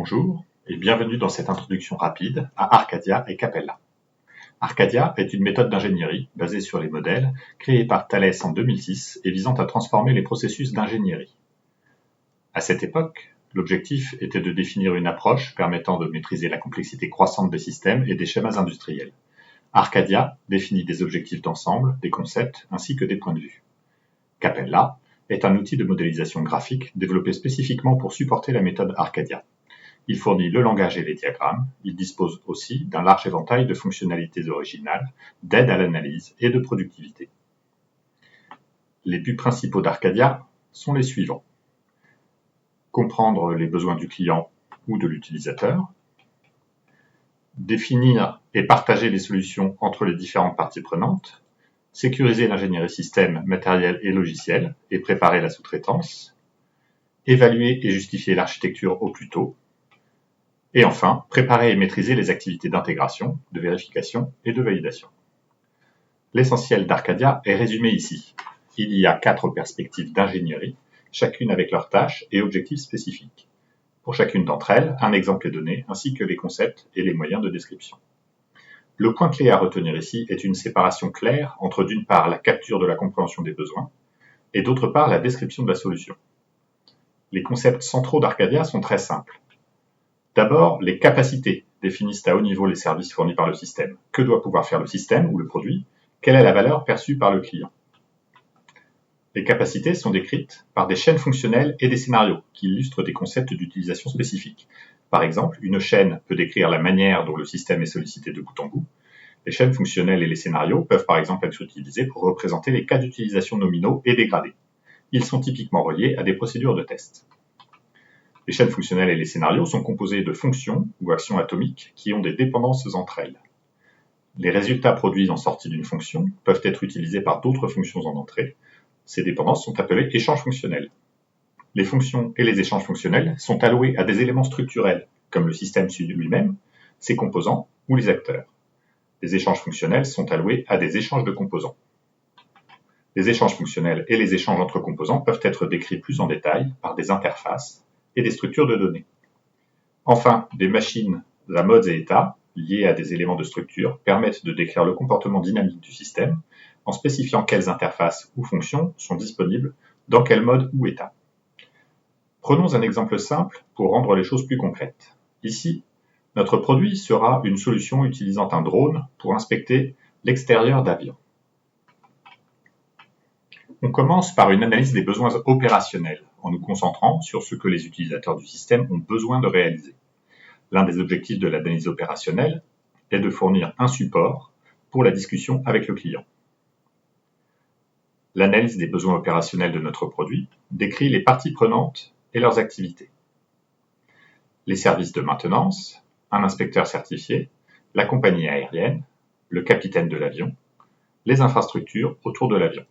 Bonjour et bienvenue dans cette introduction rapide à Arcadia et Capella. Arcadia est une méthode d'ingénierie basée sur les modèles créés par Thales en 2006 et visant à transformer les processus d'ingénierie. À cette époque, l'objectif était de définir une approche permettant de maîtriser la complexité croissante des systèmes et des schémas industriels. Arcadia définit des objectifs d'ensemble, des concepts ainsi que des points de vue. Capella est un outil de modélisation graphique développé spécifiquement pour supporter la méthode Arcadia. Il fournit le langage et les diagrammes. Il dispose aussi d'un large éventail de fonctionnalités originales, d'aide à l'analyse et de productivité. Les buts principaux d'Arcadia sont les suivants. Comprendre les besoins du client ou de l'utilisateur, définir et partager les solutions entre les différentes parties prenantes, sécuriser l'ingénierie système, matériel et logiciel et préparer la sous-traitance, évaluer et justifier l'architecture au plus tôt, et enfin, préparer et maîtriser les activités d'intégration, de vérification et de validation. L'essentiel d'Arcadia est résumé ici. Il y a 4 perspectives d'ingénierie, chacune avec leurs tâches et objectifs spécifiques. Pour chacune d'entre elles, un exemple est donné, ainsi que les concepts et les moyens de description. Le point clé à retenir ici est une séparation claire entre d'une part la capture de la compréhension des besoins et d'autre part la description de la solution. Les concepts centraux d'Arcadia sont très simples. D'abord, les capacités définissent à haut niveau les services fournis par le système. Que doit pouvoir faire le système ou le produit? Quelle est la valeur perçue par le client? Les capacités sont décrites par des chaînes fonctionnelles et des scénarios qui illustrent des concepts d'utilisation spécifiques. Par exemple, une chaîne peut décrire la manière dont le système est sollicité de bout en bout. Les chaînes fonctionnelles et les scénarios peuvent par exemple être utilisés pour représenter les cas d'utilisation nominaux et dégradés. Ils sont typiquement reliés à des procédures de test. Les chaînes fonctionnelles et les scénarios sont composés de fonctions ou actions atomiques qui ont des dépendances entre elles. Les résultats produits en sortie d'une fonction peuvent être utilisés par d'autres fonctions en entrée. Ces dépendances sont appelées échanges fonctionnels. Les fonctions et les échanges fonctionnels sont alloués à des éléments structurels, comme le système lui-même, ses composants ou les acteurs. Les échanges fonctionnels sont alloués à des échanges de composants. Les échanges fonctionnels et les échanges entre composants peuvent être décrits plus en détail par des interfaces et des structures de données. Enfin, des machines à modes et états, liées à des éléments de structure, permettent de décrire le comportement dynamique du système en spécifiant quelles interfaces ou fonctions sont disponibles dans quel mode ou état. Prenons un exemple simple pour rendre les choses plus concrètes. Ici, notre produit sera une solution utilisant un drone pour inspecter l'extérieur d'avions. On commence par une analyse des besoins opérationnels, en nous concentrant sur ce que les utilisateurs du système ont besoin de réaliser. L'un des objectifs de l'analyse opérationnelle est de fournir un support pour la discussion avec le client. L'analyse des besoins opérationnels de notre produit décrit les parties prenantes et leurs activités. Les services de maintenance, un inspecteur certifié, la compagnie aérienne, le capitaine de l'avion, les infrastructures autour de l'avion.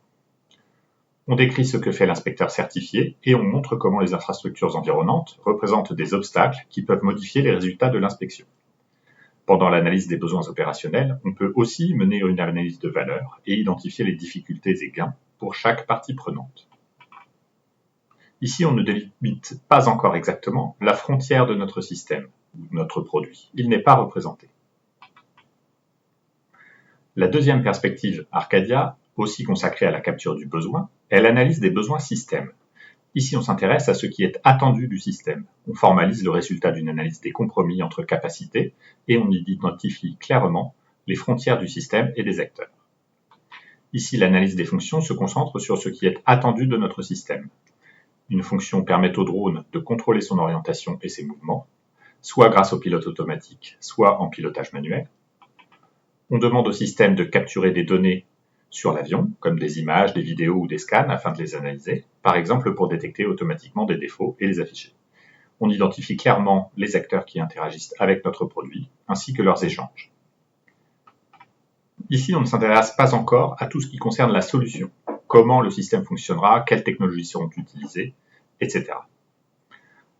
On décrit ce que fait l'inspecteur certifié et on montre comment les infrastructures environnantes représentent des obstacles qui peuvent modifier les résultats de l'inspection. Pendant l'analyse des besoins opérationnels, on peut aussi mener une analyse de valeur et identifier les difficultés et gains pour chaque partie prenante. Ici, on ne délimite pas encore exactement la frontière de notre système ou de notre produit. Il n'est pas représenté. La deuxième perspective Arcadia, aussi consacrée à la capture du besoin, est l'analyse des besoins système. Ici, on s'intéresse à ce qui est attendu du système. On formalise le résultat d'une analyse des compromis entre capacités et on identifie clairement les frontières du système et des acteurs. Ici, l'analyse des fonctions se concentre sur ce qui est attendu de notre système. Une fonction permet au drone de contrôler son orientation et ses mouvements, soit grâce au pilote automatique, soit en pilotage manuel. On demande au système de capturer des données sur l'avion, comme des images, des vidéos ou des scans, afin de les analyser, par exemple pour détecter automatiquement des défauts et les afficher. On identifie clairement les acteurs qui interagissent avec notre produit, ainsi que leurs échanges. Ici, on ne s'intéresse pas encore à tout ce qui concerne la solution, comment le système fonctionnera, quelles technologies seront utilisées, etc.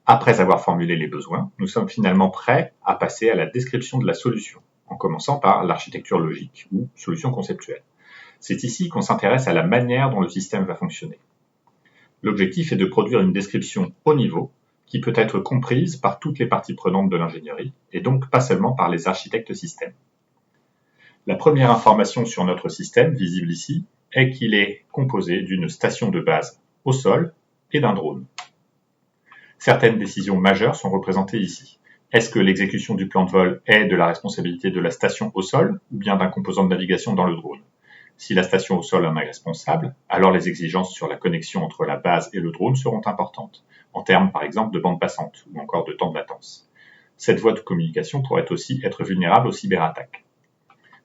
Après avoir formulé les besoins, nous sommes finalement prêts à passer à la description de la solution, en commençant par l'architecture logique ou solution conceptuelle. C'est ici qu'on s'intéresse à la manière dont le système va fonctionner. L'objectif est de produire une description haut niveau qui peut être comprise par toutes les parties prenantes de l'ingénierie, et donc pas seulement par les architectes système. La première information sur notre système, visible ici, est qu'il est composé d'une station de base au sol et d'un drone. Certaines décisions majeures sont représentées ici. Est-ce que l'exécution du plan de vol est de la responsabilité de la station au sol ou bien d'un composant de navigation dans le drone? Si la station au sol en est responsable, alors les exigences sur la connexion entre la base et le drone seront importantes, en termes par exemple de bande passante ou encore de temps de latence. Cette voie de communication pourrait aussi être vulnérable aux cyberattaques.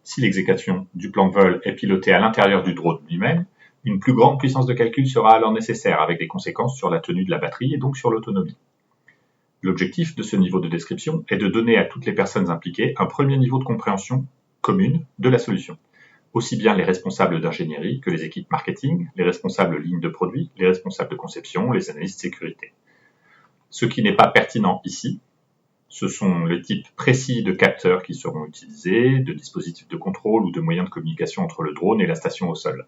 Si l'exécution du plan de vol est pilotée à l'intérieur du drone lui-même, une plus grande puissance de calcul sera alors nécessaire avec des conséquences sur la tenue de la batterie et donc sur l'autonomie. L'objectif de ce niveau de description est de donner à toutes les personnes impliquées un premier niveau de compréhension commune de la solution, aussi bien les responsables d'ingénierie que les équipes marketing, les responsables lignes de produits, les responsables de conception, les analystes sécurité. Ce qui n'est pas pertinent ici, ce sont les types précis de capteurs qui seront utilisés, de dispositifs de contrôle ou de moyens de communication entre le drone et la station au sol.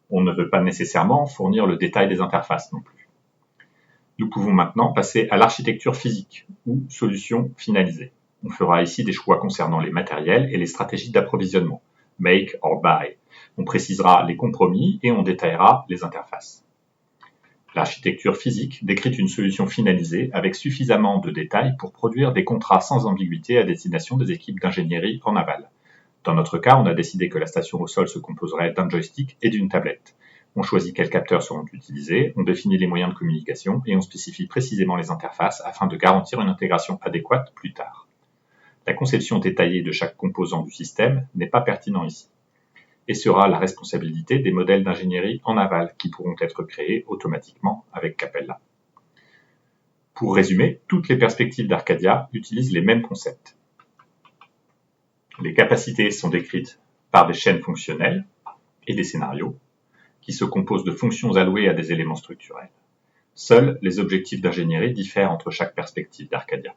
On ne veut pas nécessairement fournir le détail des interfaces non plus. Nous pouvons maintenant passer à l'architecture physique ou solution finalisée. On fera ici des choix concernant les matériels et les stratégies d'approvisionnement, make or buy. On précisera les compromis et on détaillera les interfaces. L'architecture physique décrit une solution finalisée avec suffisamment de détails pour produire des contrats sans ambiguïté à destination des équipes d'ingénierie en aval. Dans notre cas, on a décidé que la station au sol se composerait d'un joystick et d'une tablette. On choisit quels capteurs seront utilisés, on définit les moyens de communication et on spécifie précisément les interfaces afin de garantir une intégration adéquate plus tard. La conception détaillée de chaque composant du système n'est pas pertinent ici et sera la responsabilité des modèles d'ingénierie en aval qui pourront être créés automatiquement avec Capella. Pour résumer, toutes les perspectives d'Arcadia utilisent les mêmes concepts. Les capacités sont décrites par des chaînes fonctionnelles et des scénarios qui se composent de fonctions allouées à des éléments structurels. Seuls les objectifs d'ingénierie diffèrent entre chaque perspective d'Arcadia.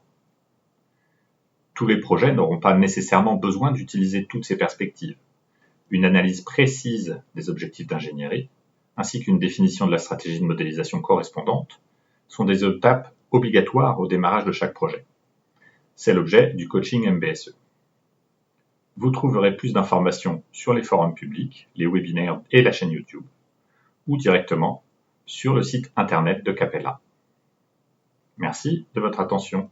Tous les projets n'auront pas nécessairement besoin d'utiliser toutes ces perspectives. Une analyse précise des objectifs d'ingénierie, ainsi qu'une définition de la stratégie de modélisation correspondante, sont des étapes obligatoires au démarrage de chaque projet. C'est l'objet du coaching MBSE. Vous trouverez plus d'informations sur les forums publics, les webinaires et la chaîne YouTube, ou directement sur le site internet de Capella. Merci de votre attention.